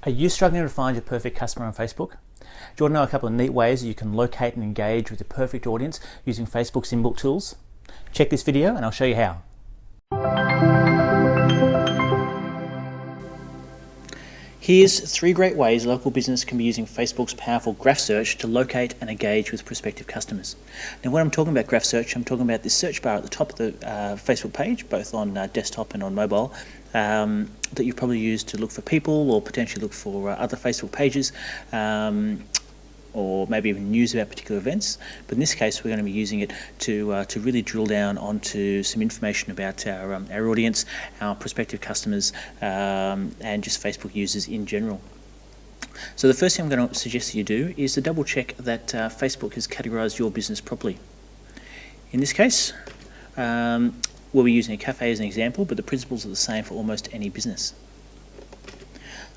Are you struggling to find your perfect customer on Facebook? Do you want to know a couple of neat ways that you can locate and engage with your perfect audience using Facebook's inbuilt tools? Check this video and I'll show you how. Here's 3 great ways a local business can be using Facebook's powerful graph search to locate and engage with prospective customers. Now, when I'm talking about graph search, I'm talking about this search bar at the top of the Facebook page, both on desktop and on mobile, that you probably use to look for people or potentially look for other Facebook pages, or maybe even news about particular events. But in this case, we're going to be using it to really drill down onto some information about our audience, our prospective customers, and just Facebook users in general. So the first thing I'm going to suggest that you do is to double check that Facebook has categorized your business properly. In this case, we'll be using a cafe as an example, but the principles are the same for almost any business.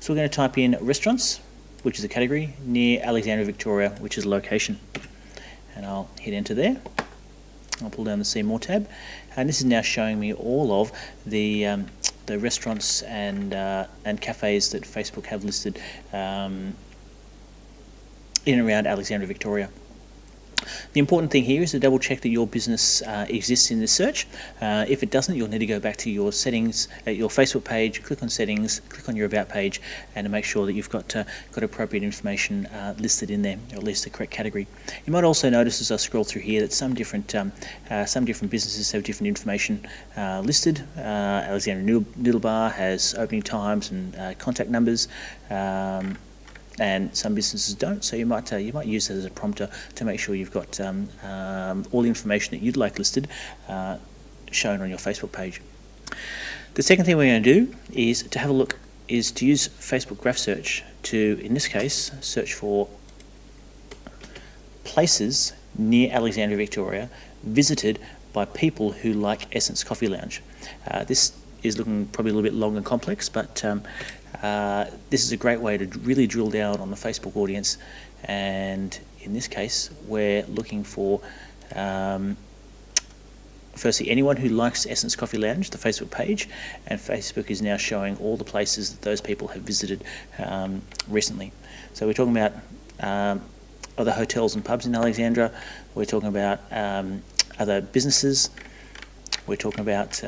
So we're going to type in restaurants, which is a category, near Alexandria, Victoria, which is a location. And I'll hit enter there. I'll pull down the See More tab. And this is now showing me all of the restaurants and cafes that Facebook have listed in and around Alexandria, Victoria. The important thing here is to double check that your business exists in this search. If it doesn't, you'll need to go back to your settings at your Facebook page, click on settings, click on your about page, and to make sure that you've got appropriate information listed in there, or at least the correct category. You might also notice as I scroll through here that some different businesses have different information listed. Alexandria Noodle Bar has opening times and contact numbers. And some businesses don't, so you might use that as a prompter to make sure you've got all the information that you'd like listed shown on your Facebook page. The second thing we're going to do is to use Facebook Graph Search to, in this case, search for places near Alexandria, Victoria, visited by people who like Essence Coffee Lounge. This is looking probably a little bit long and complex, but this is a great way to really drill down on the Facebook audience, and in this case we're looking for firstly anyone who likes Essence Coffee Lounge, the Facebook page, and Facebook is now showing all the places that those people have visited recently. So we're talking about other hotels and pubs in Alexandria, we're talking about other businesses, we're talking about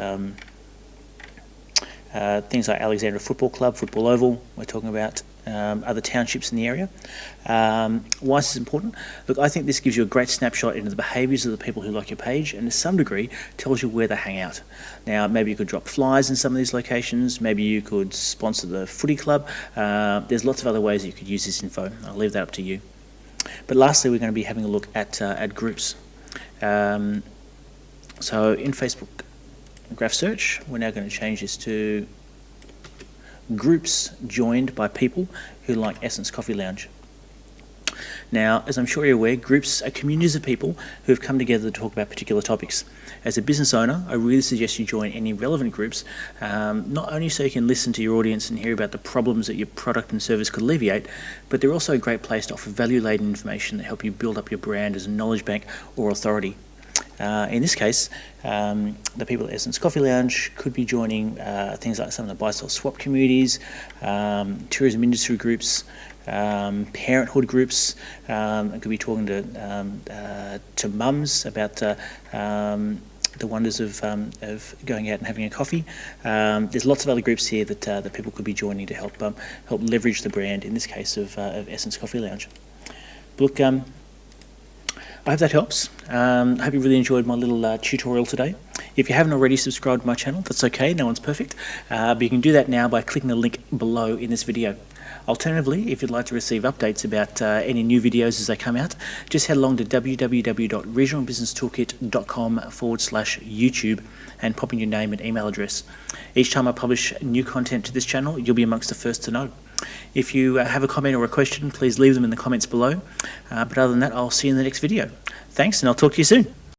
things like Alexandria Football Club, Football Oval. We're talking about other townships in the area. Why is this important? Look, I think this gives you a great snapshot into the behaviours of the people who like your page, and to some degree tells you where they hang out. Now, maybe you could drop flyers in some of these locations. Maybe you could sponsor the footy club. There's lots of other ways that you could use this info. I'll leave that up to you. But lastly, we're going to be having a look at groups. So in Facebook Graph Search, we're now going to change this to groups joined by people who like Essence Coffee Lounge. Now, as I'm sure you're aware, groups are communities of people who have come together to talk about particular topics. As a business owner, I really suggest you join any relevant groups, not only so you can listen to your audience and hear about the problems that your product and service could alleviate, but they're also a great place to offer value-laden information that help you build up your brand as a knowledge bank or authority. In this case, the people at Essence Coffee Lounge could be joining things like some of the buy-sell-swap communities, tourism industry groups, parenthood groups, and could be talking to mums about the wonders of going out and having a coffee. There's lots of other groups here that people could be joining to help leverage the brand, in this case of Essence Coffee Lounge. Look, I hope that helps. I hope you really enjoyed my little tutorial today. If you haven't already subscribed to my channel, that's okay, no one's perfect. But you can do that now by clicking the link below in this video. Alternatively, if you'd like to receive updates about any new videos as they come out, just head along to www.regionalbusinesstoolkit.com/YouTube and pop in your name and email address. Each time I publish new content to this channel, you'll be amongst the first to know. If you have a comment or a question, please leave them in the comments below. But other than that, I'll see you in the next video. Thanks, and I'll talk to you soon.